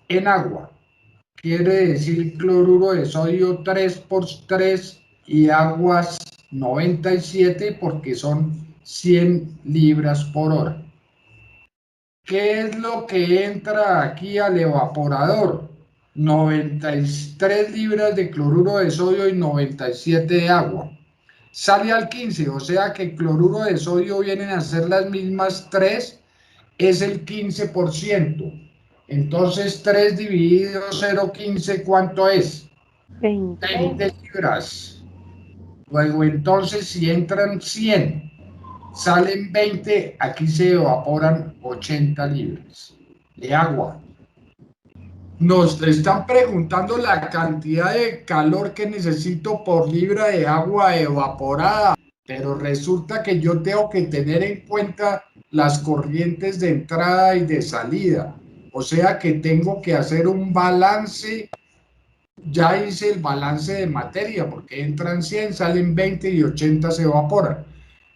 en agua. Quiere decir cloruro de sodio 3 por 3 y aguas 97 porque son 100 libras por hora. ¿Qué es lo que entra aquí al evaporador? 93 libras de cloruro de sodio y 97 de agua. Sale al 15, o sea que el cloruro de sodio vienen a ser las mismas 3, es el 15%. Entonces 3 dividido 0,15, ¿cuánto es? 20. 20 libras. Luego entonces si entran 100, salen 20, aquí se evaporan 80 libras de agua. Nos están preguntando la cantidad de calor que necesito por libra de agua evaporada, pero resulta que yo tengo que tener en cuenta las corrientes de entrada y de salida. O sea que tengo que hacer un balance. Ya hice el balance de materia porque entran 100, salen 20 y 80 se evaporan.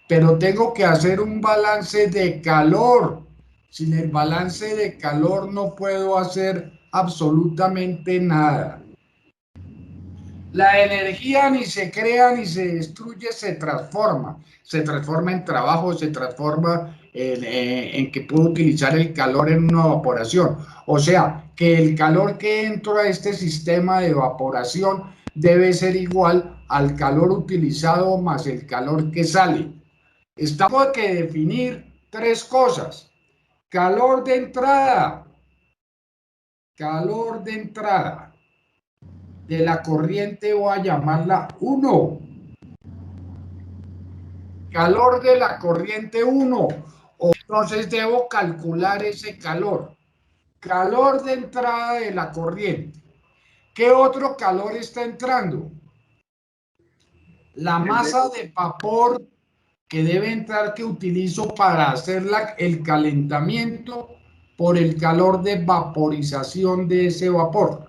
Pero tengo que hacer un balance de calor. Sin el balance de calor no puedo hacer absolutamente nada. La energía ni se crea ni se destruye, se transforma. Se transforma en trabajo, se transforma en que puedo utilizar el calor en una evaporación. O sea, que el calor que entra a este sistema de evaporación debe ser igual al calor utilizado más el calor que sale. Estamos que definir tres cosas. Calor de entrada de la corriente voy a llamarla 1. Calor de la corriente 1. Entonces debo calcular ese calor. Calor de entrada de la corriente. ¿Qué otro calor está entrando? La masa de vapor que debe entrar que utilizo para hacer el calentamiento por el calor de vaporización de ese vapor.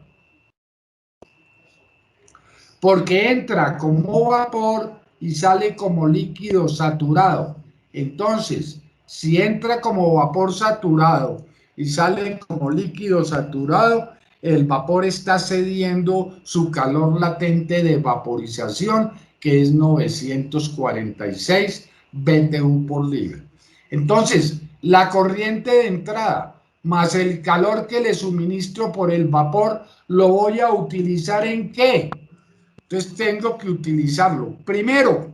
Porque entra como vapor y sale como líquido saturado. Entonces, si entra como vapor saturado y sale como líquido saturado, el vapor está cediendo su calor latente de vaporización, que es 946 BTU por libra. Entonces, la corriente de entrada más el calor que le suministro por el vapor, ¿lo voy a utilizar en qué? Entonces tengo que utilizarlo. Primero,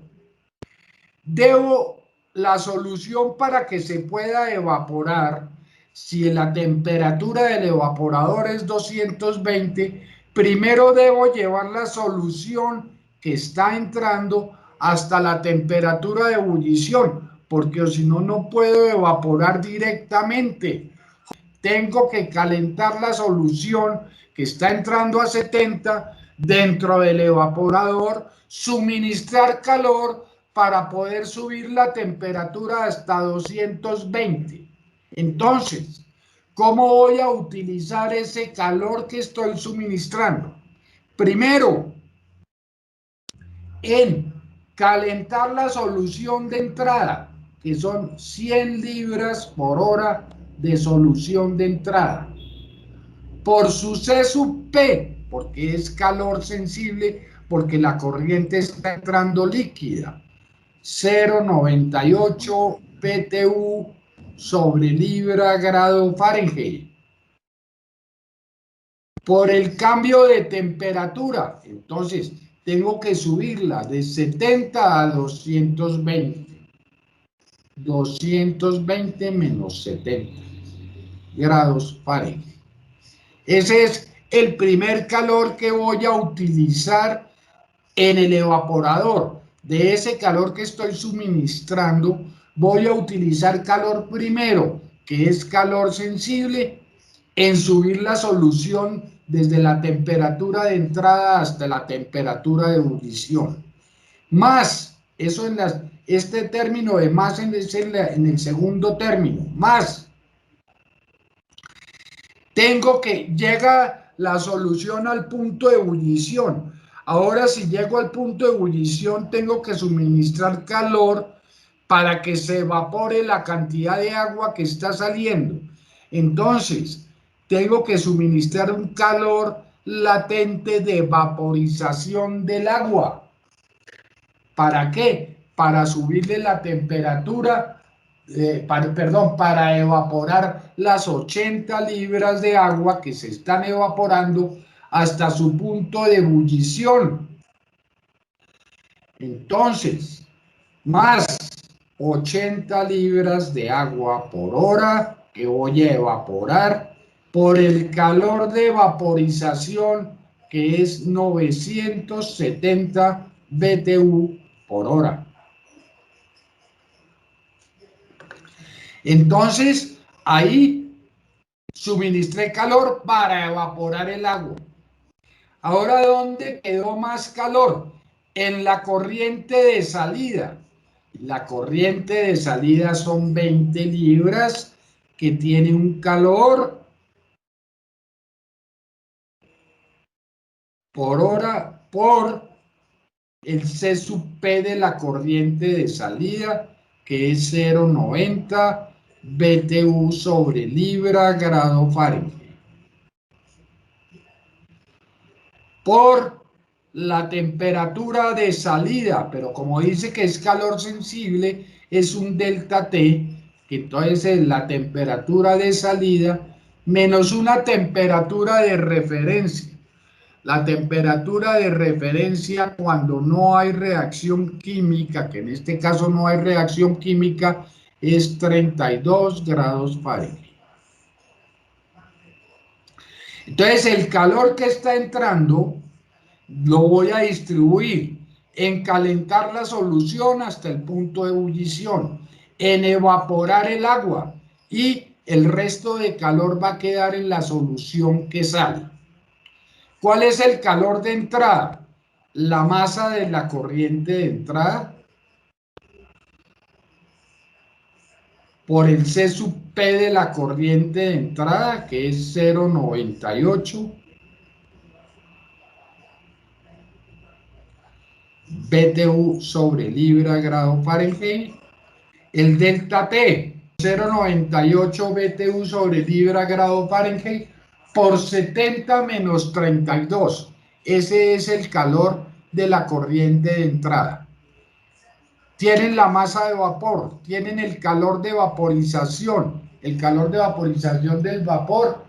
debo la solución para que se pueda evaporar. Si la temperatura del evaporador es 220, primero debo llevar la solución que está entrando hasta la temperatura de ebullición, porque si no, no puedo evaporar directamente. Tengo que calentar la solución que está entrando a 70 dentro del evaporador, suministrar calor para poder subir la temperatura hasta 220. Entonces, ¿cómo voy a utilizar ese calor que estoy suministrando? Primero, en calentar la solución de entrada, que son 100 libras por hora de solución de entrada, por su C sub P, porque es calor sensible, porque la corriente está entrando líquida, 0,98 PTU sobre libra grado Fahrenheit. Por el cambio de temperatura, entonces tengo que subirla de 70 a 220. 220 menos 70 grados Fahrenheit. Ese es el primer calor que voy a utilizar en el evaporador. De ese calor que estoy suministrando, voy a utilizar calor primero, que es calor sensible, en subir la solución desde la temperatura de entrada hasta la temperatura de ebullición. Más, eso este término de más en el segundo término, más tengo que llega la solución al punto de ebullición. Ahora, si llego al punto de ebullición, tengo que suministrar calor para que se evapore la cantidad de agua que está saliendo. Entonces, tengo que suministrar un calor latente de vaporización del agua. ¿Para qué? Para subirle la temperatura, para evaporar las 80 libras de agua que se están evaporando hasta su punto de ebullición. Entonces, más 80 libras de agua por hora que voy a evaporar por el calor de vaporización que es 970 BTU por hora. Entonces, ahí suministré calor para evaporar el agua. Ahora, ¿dónde quedó más calor? En la corriente de salida. La corriente de salida son 20 libras que tiene un calor por hora por el C sub P de la corriente de salida, que es 0,90 BTU sobre libra grado Fahrenheit. Por la temperatura de salida, pero como dice que es calor sensible, es un delta T, que entonces es la temperatura de salida menos una temperatura de referencia. La temperatura de referencia cuando no hay reacción química, que en este caso no hay reacción química, es 32 grados Fahrenheit. Entonces el calor que está entrando lo voy a distribuir en calentar la solución hasta el punto de ebullición, en evaporar el agua y el resto de calor va a quedar en la solución que sale. ¿Cuál es el calor de entrada? La masa de la corriente de entrada por el C sub P de la corriente de entrada, que es 0,98 BTU sobre libra grado Fahrenheit. El delta T, 0,98 BTU sobre libra grado Fahrenheit por 70 menos 32. Ese es el calor de la corriente de entrada. Tienen la masa de vapor, tienen el calor de vaporización. El calor de vaporización del vapor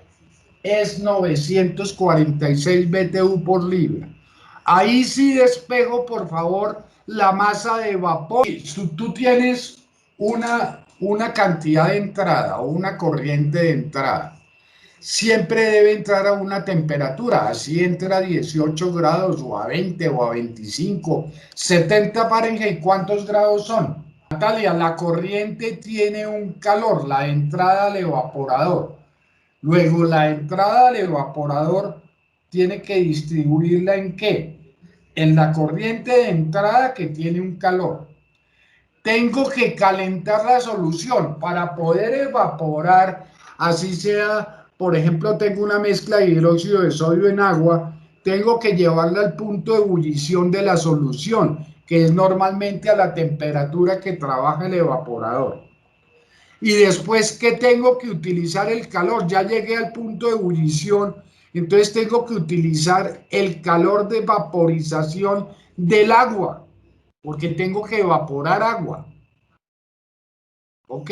es 946 BTU por libra. Ahí sí despejo, por favor, la masa de vapor. Si tú tienes una cantidad de entrada o una corriente de entrada, siempre debe entrar a una temperatura, así entra a 18 grados o a 20 o a 25, 70 Fahrenheit, ¿cuántos grados son? Natalia, la corriente tiene un calor, la entrada al evaporador. Luego la entrada al evaporador tiene que distribuirla ¿en qué? En la corriente de entrada que tiene un calor. Tengo que calentar la solución para poder evaporar, así sea, por ejemplo, tengo una mezcla de hidróxido de sodio en agua, tengo que llevarla al punto de ebullición de la solución, que es normalmente a la temperatura que trabaja el evaporador. Y después que tengo que utilizar el calor, ya llegué al punto de ebullición, entonces tengo que utilizar el calor de vaporización del agua, porque tengo que evaporar agua. ¿Ok?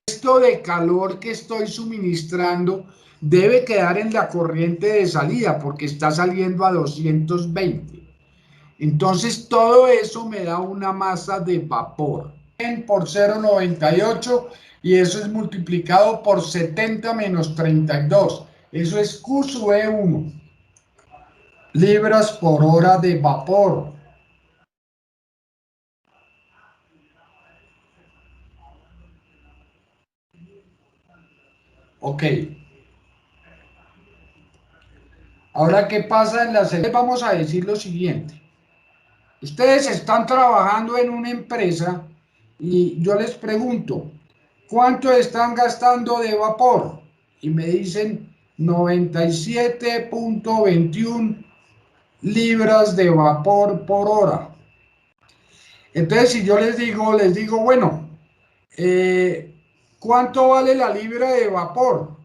Esto de calor que estoy suministrando debe quedar en la corriente de salida porque está saliendo a 220. Entonces todo eso me da una masa de vapor por 0,98 y eso es multiplicado por 70 menos 32. Eso es Q sub E1. Libras por hora de vapor. Ok. Ahora, ¿qué pasa en la serie? Vamos a decir lo siguiente. Ustedes están trabajando en una empresa y yo les pregunto, ¿cuánto están gastando de vapor? Y me dicen 97.21 libras de vapor por hora. Entonces, si yo les digo, bueno, ¿cuánto vale la libra de vapor?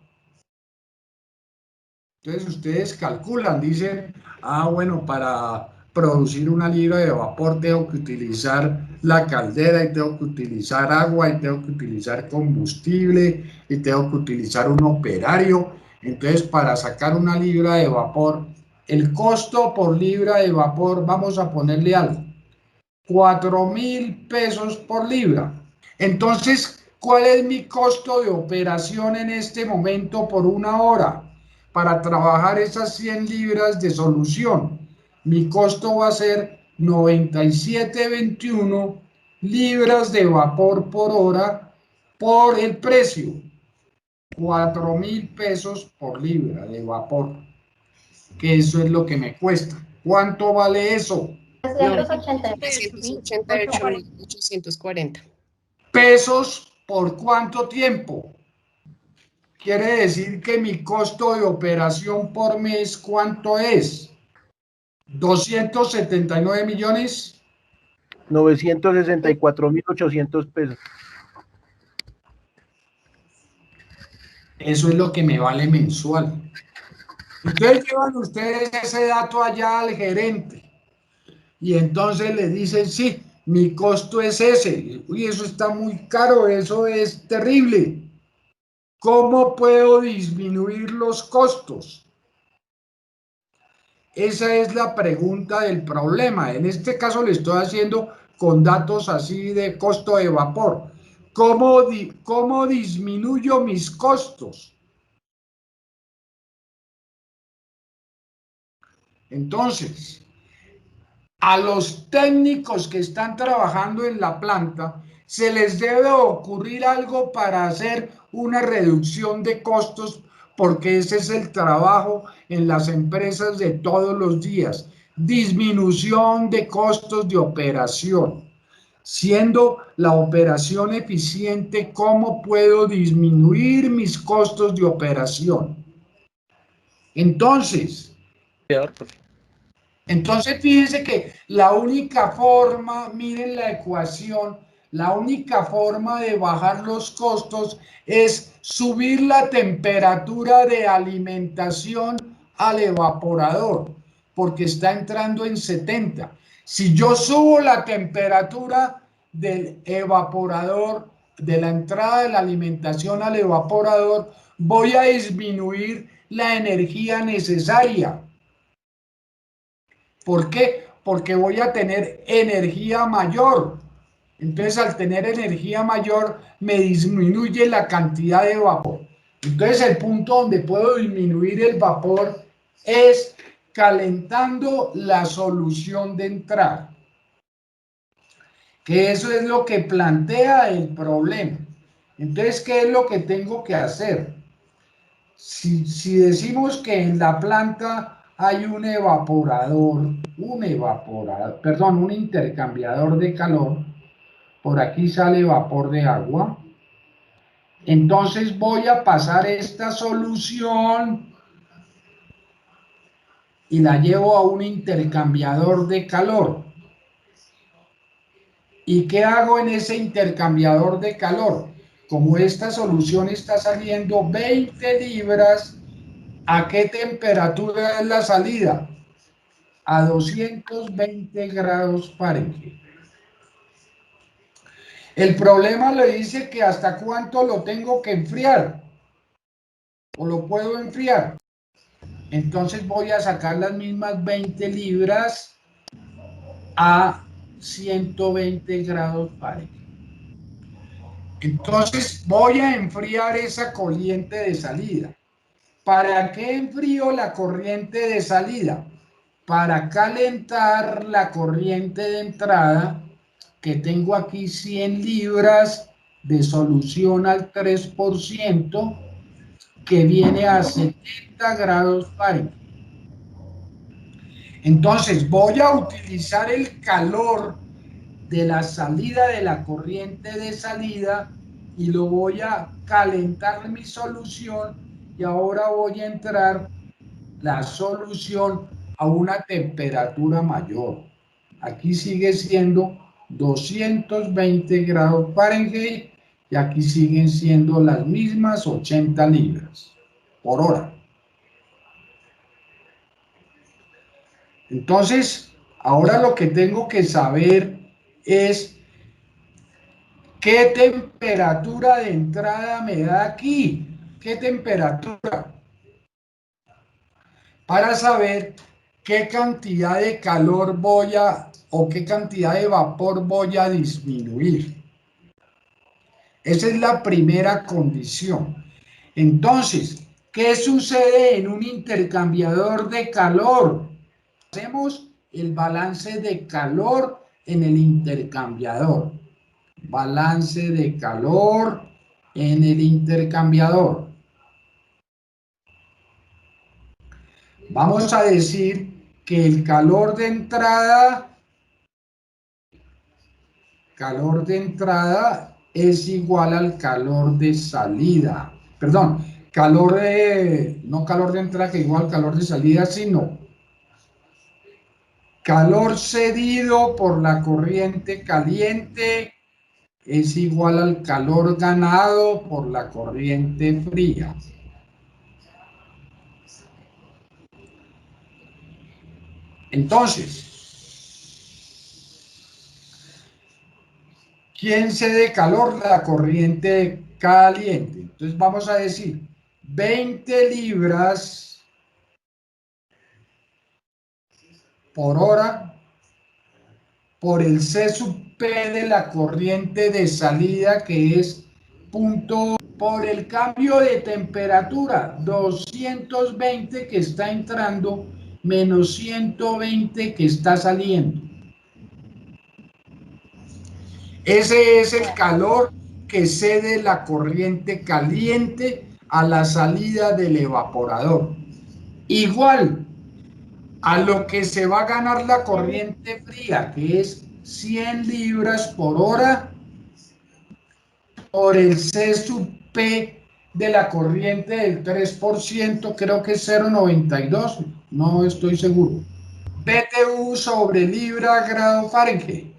Entonces ustedes calculan, dicen, ah, bueno, para producir una libra de vapor tengo que utilizar la caldera y tengo que utilizar agua y tengo que utilizar combustible y tengo que utilizar un operario. Entonces, para sacar una libra de vapor, el costo por libra de vapor, vamos a ponerle algo, 4.000 pesos por libra. Entonces, ¿cuál es mi costo de operación en este momento por una hora para trabajar esas 100 libras de solución? Mi costo va a ser 97,21 libras de vapor por hora por el precio, 4.000 pesos por libra de vapor, que eso es lo que me cuesta. ¿Cuánto vale eso? 988.840. Pesos por cuánto tiempo. Quiere decir que mi costo de operación por mes, ¿cuánto es? 279 millones. 964.800 pesos. Eso es lo que me vale mensual. Entonces llevan ustedes ese dato allá al gerente y entonces le dicen, sí, mi costo es ese. Uy, eso está muy caro, eso es terrible. ¿Cómo puedo disminuir los costos? Esa es la pregunta del problema. En este caso le estoy haciendo con datos así de costo de vapor. ¿Cómo disminuyo mis costos? Entonces, a los técnicos que están trabajando en la planta se les debe ocurrir algo para hacer una reducción de costos, porque ese es el trabajo en las empresas de todos los días, disminución de costos de operación. Siendo la operación eficiente, ¿cómo puedo disminuir mis costos de operación? Entonces, fíjense que la única forma, miren la ecuación, la única forma de bajar los costos es subir la temperatura de alimentación al evaporador, porque está entrando en 70. Si yo subo la temperatura del evaporador, de la entrada de la alimentación al evaporador, voy a disminuir la energía necesaria. ¿Por qué? Porque voy a tener energía mayor. Entonces, al tener energía mayor, me disminuye la cantidad de vapor. Entonces, el punto donde puedo disminuir el vapor es calentando la solución de entrada. Que eso es lo que plantea el problema. Entonces, ¿qué es lo que tengo que hacer? Si decimos que en la planta hay un intercambiador de calor, por aquí sale vapor de agua, entonces voy a pasar esta solución y la llevo a un intercambiador de calor. ¿Y qué hago en ese intercambiador de calor? Como esta solución está saliendo 20 libras, ¿a qué temperatura es la salida? A 220 grados Fahrenheit. El problema le dice que hasta cuánto lo tengo que enfriar o lo puedo enfriar. Entonces voy a sacar las mismas 20 libras a 120 grados Fahrenheit. Entonces voy a enfriar esa corriente de salida. ¿Para qué enfrío la corriente de salida? Para calentar la corriente de entrada, que tengo aquí 100 libras de solución al 3%, que viene a 70 grados Fahrenheit. Entonces voy a utilizar el calor de la salida de la corriente de salida y lo voy a calentar mi solución, y ahora voy a entrar la solución a una temperatura mayor. Aquí sigue siendo 220 grados Fahrenheit y aquí siguen siendo las mismas 80 libras por hora. Entonces, ahora lo que tengo que saber es qué temperatura de entrada me da aquí. ¿Qué temperatura? Para saber qué cantidad de calor voy a, o qué cantidad de vapor voy a disminuir. Esa es la primera condición. Entonces, ¿qué sucede en un intercambiador de calor? Hacemos el balance de calor en el intercambiador. Balance de calor en el intercambiador. Vamos a decir que el calor de entrada es igual al calor de salida. Perdón, no calor de entrada que igual al calor de salida, sino calor cedido por la corriente caliente es igual al calor ganado por la corriente fría. Entonces, ¿quién cede calor? La corriente caliente. Entonces vamos a decir 20 libras por hora por el C sub P de la corriente de salida, que es punto por el cambio de temperatura, 220 que está entrando menos 120 que está saliendo. Ese es el calor que cede la corriente caliente a la salida del evaporador. Igual a lo que se va a ganar la corriente fría, que es 100 libras por hora por el C sub P de la corriente del 3%, creo que es 0,92, no estoy seguro. BTU sobre libra grado Fahrenheit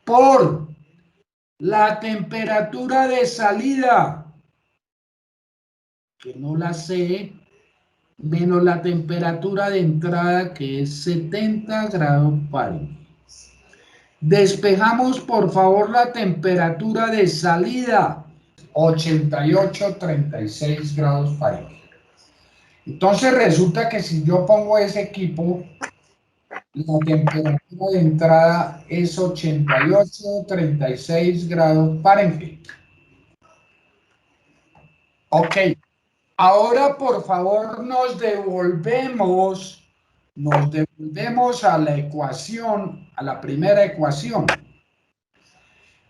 por la temperatura de salida, que no la sé, menos la temperatura de entrada, que es 70 grados Fahrenheit. Despejamos, por favor, la temperatura de salida, 88,36 grados Fahrenheit. Entonces resulta que si yo pongo ese equipo, la temperatura de entrada es 88,36 grados Fahrenheit. Ok, ahora por favor nos devolvemos a la ecuación, a la primera ecuación.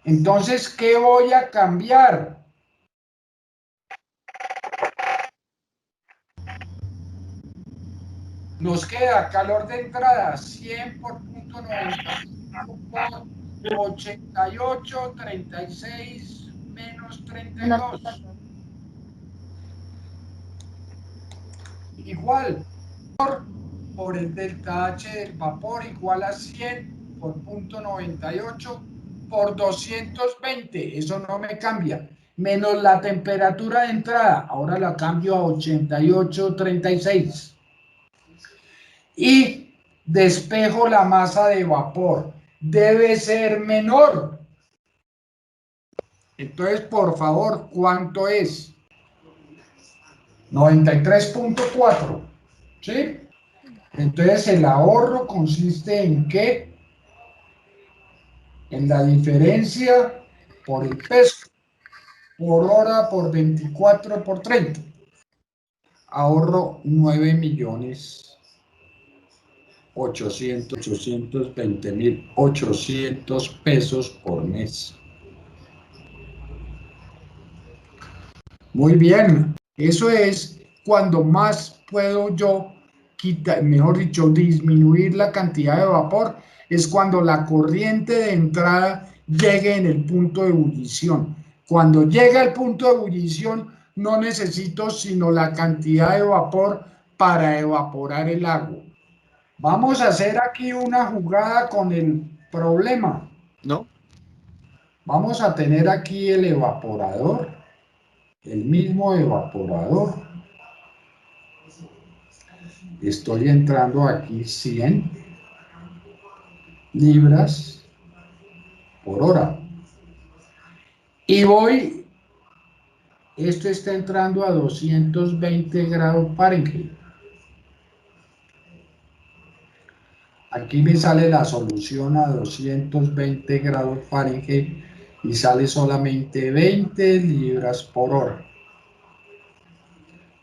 Entonces, ¿qué voy a cambiar? Nos queda calor de entrada 100 por punto 95 por 88,36 menos 32. Igual por el delta H del vapor igual a 100 por punto 98 por 220. Eso no me cambia. Menos la temperatura de entrada. Ahora la cambio a 88,36. Y despejo la masa de vapor. Debe ser menor. Entonces, por favor, ¿cuánto es? 93,4. ¿Sí? Entonces, el ahorro consiste en ¿qué? En la diferencia por el peso, por hora, por 24, por 30. Ahorro 9.820.800 pesos por mes. Muy bien, eso es cuando más puedo yo quitar, mejor dicho, disminuir la cantidad de vapor, es cuando la corriente de entrada llegue en el punto de ebullición. Cuando llega al punto de ebullición, no necesito sino la cantidad de vapor para evaporar el agua. Vamos a hacer aquí una jugada con el problema. ¿No? Vamos a tener aquí el mismo evaporador. Estoy entrando aquí 100 libras por hora. Y voy, esto está entrando a 220 grados Fahrenheit. Aquí me sale la solución a 220 grados Fahrenheit y sale solamente 20 libras por hora.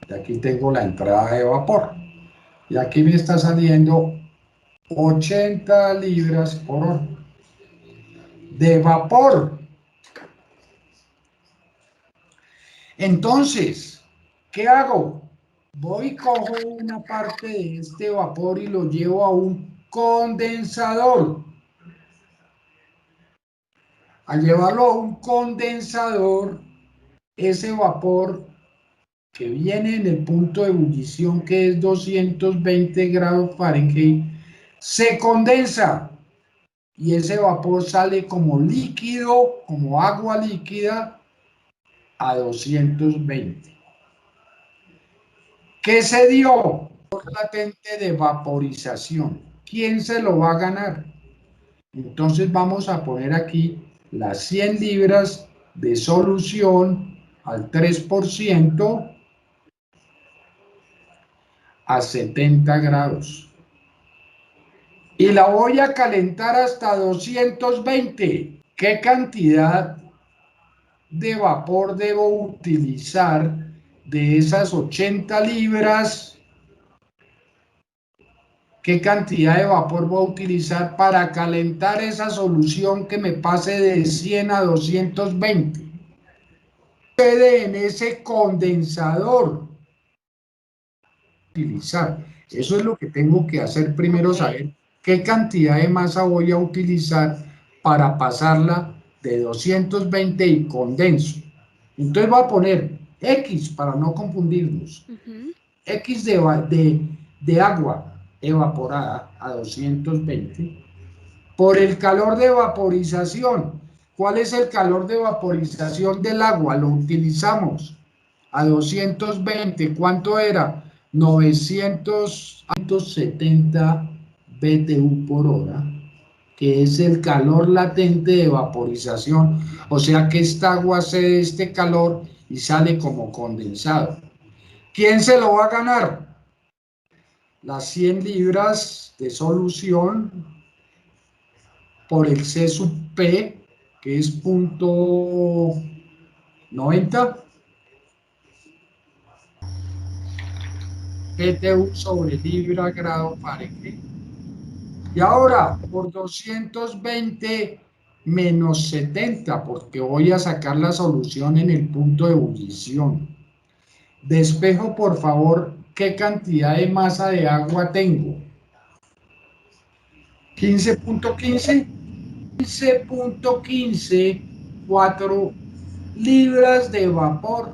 Y aquí tengo la entrada de vapor. Y aquí me está saliendo 80 libras por hora de vapor. Entonces, ¿qué hago? Voy y cojo una parte de este vapor y lo llevo a un condensador. Al llevarlo a un condensador, ese vapor que viene en el punto de ebullición, que es 220 grados Fahrenheit, se condensa y ese vapor sale como líquido, como agua líquida a 220. ¿Qué se dio? Por latente de vaporización. ¿Quién se lo va a ganar? Entonces vamos a poner aquí las 100 libras de solución al 3% a 70 grados. Y la voy a calentar hasta 220. ¿Qué cantidad de vapor debo utilizar de esas 80 libras? ¿Qué cantidad de vapor voy a utilizar para calentar esa solución que me pase de 100 a 220? Sucede en ese condensador utilizar. Eso es lo que tengo que hacer primero, saber qué cantidad de masa voy a utilizar para pasarla de 220 y condenso. Entonces voy a poner X para no confundirnos. X de agua evaporada a 220 por el calor de vaporización. ¿Cuál es el calor de vaporización del agua? Lo utilizamos a 220. ¿Cuánto era? 970 BTU por hora, que es el calor latente de vaporización. O sea que esta agua cede este calor y sale como condensado. ¿Quién se lo va a ganar? Las 100 libras de solución por el C sub P, que es .90 BTU sobre libra grado Fahrenheit. Y ahora por 220 menos 70, porque voy a sacar la solución en el punto de ebullición. Despejo, por favor, qué cantidad de masa de agua tengo. 15.15, 15.15, 4 libras de vapor.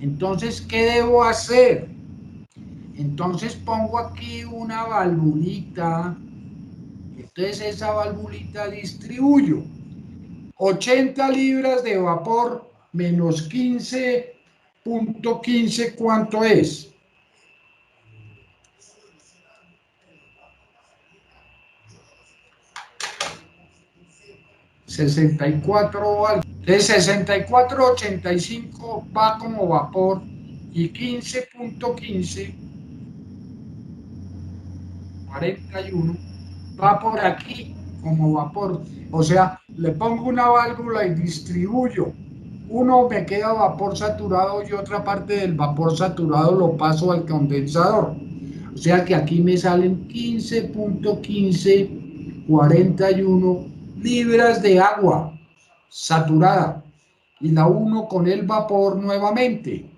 Entonces, ¿qué debo hacer? Entonces pongo aquí una valvulita. Entonces esa valvulita distribuyo 80 libras de vapor menos 15.15, ¿cuánto es? $64. De 64.85 va como vapor y 15.15, 41, va por aquí como vapor. O sea, le pongo una válvula y distribuyo. Uno me queda vapor saturado y otra parte del vapor saturado lo paso al condensador. O sea que aquí me salen 15.15, 41 libras de agua saturada. Y la uno con el vapor nuevamente.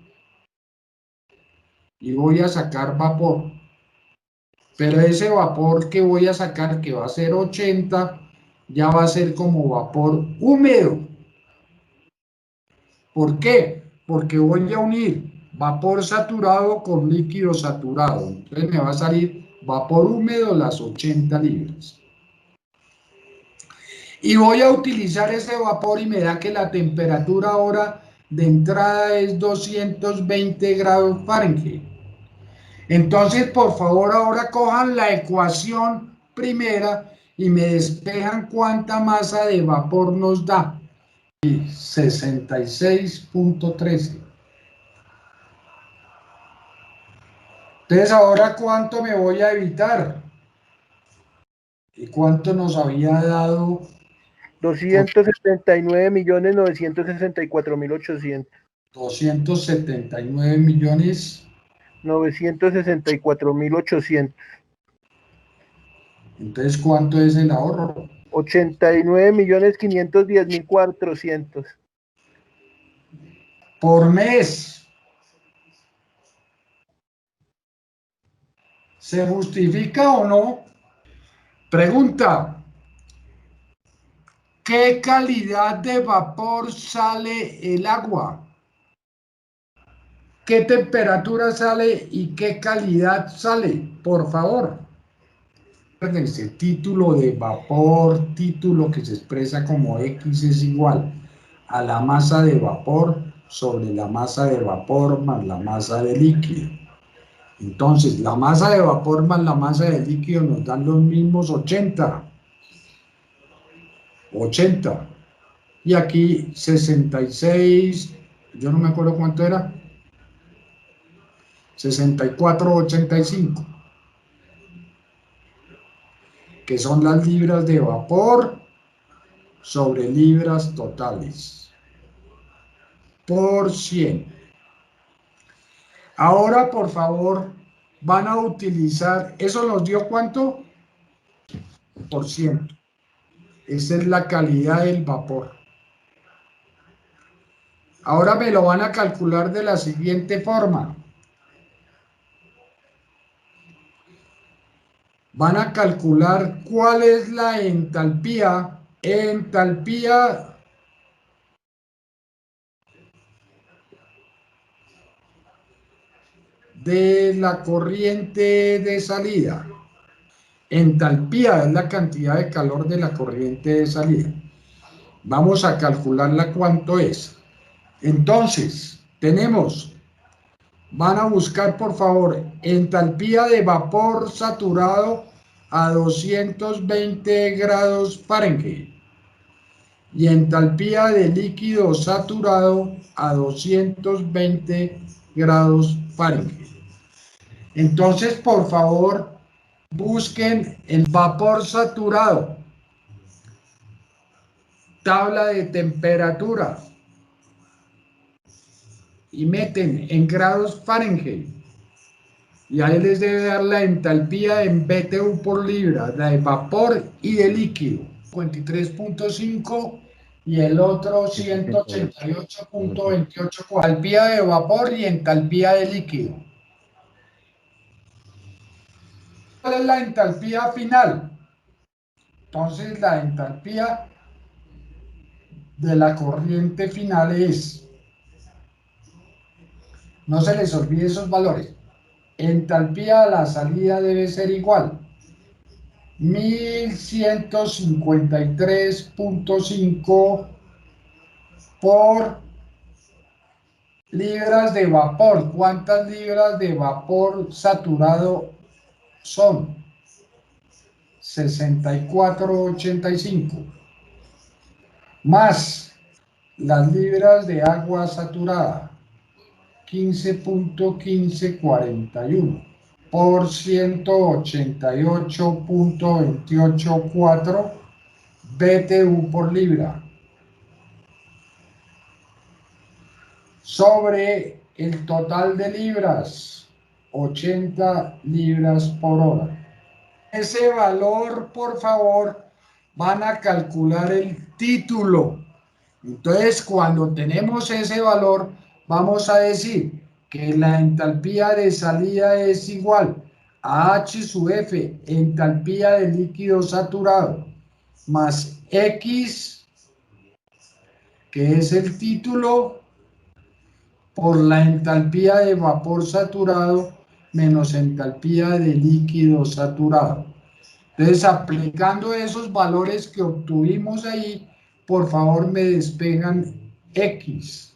Y voy a sacar vapor. Pero ese vapor que voy a sacar, que va a ser 80, ya va a ser como vapor húmedo. ¿Por qué? Porque voy a unir vapor saturado con líquido saturado. Entonces me va a salir vapor húmedo las 80 libras. Y voy a utilizar ese vapor y me da que la temperatura ahora de entrada es 220 grados Fahrenheit. Entonces, por favor, ahora cojan la ecuación primera y me despejan cuánta masa de vapor nos da. 66.13. Entonces, ahora cuánto me voy a evitar y cuánto nos había dado 279.964.800. 279 millones. 964.800. Entonces, ¿cuánto es el ahorro? 89.510.400. Por mes. ¿Se justifica o no? Pregunta. ¿Qué calidad de vapor sale el agua? ¿Qué temperatura sale y qué calidad sale? Por favor. Acuérdense, título de vapor, título que se expresa como X es igual a la masa de vapor sobre la masa de vapor más la masa de líquido. Entonces, la masa de vapor más la masa de líquido nos dan los mismos 80. 80. Y aquí 66, yo no me acuerdo cuánto era. 64,85, que son las libras de vapor sobre libras totales por 100. Ahora, por favor, van a utilizar, ¿eso nos dio cuánto? Por ciento. Esa es la calidad del vapor. Ahora me lo van a calcular de la siguiente forma. Van a calcular cuál es la entalpía de la corriente de salida. Entalpía es la cantidad de calor de la corriente de salida. Vamos a calcularla cuánto es. Entonces, van a buscar por favor entalpía de vapor saturado a 220 grados Fahrenheit y entalpía de líquido saturado a 220 grados Fahrenheit. Entonces, por favor, busquen el vapor saturado, tabla de temperatura y meten en grados Fahrenheit. Y ahí les debe dar la entalpía en BTU por libra, la de vapor y de líquido, 53.5 y el otro 188.28. Entalpía de vapor y entalpía de líquido. ¿Cuál es la entalpía final? Entonces la entalpía de la corriente final es, no se les olvide esos valores, entalpía a la salida debe ser igual 1153.5 por libras de vapor. ¿Cuántas libras de vapor saturado son? 64,85 más las libras de agua saturada, 15.1541 por 188.284 BTU por libra sobre el total de libras, 80 libras por hora. Ese valor, por favor, van a calcular el título. Entonces, cuando tenemos ese valor, vamos a decir que la entalpía de salida es igual a H sub F, entalpía de líquido saturado, más X, que es el título, por la entalpía de vapor saturado menos entalpía de líquido saturado. Entonces, aplicando esos valores que obtuvimos ahí, por favor me despejan X.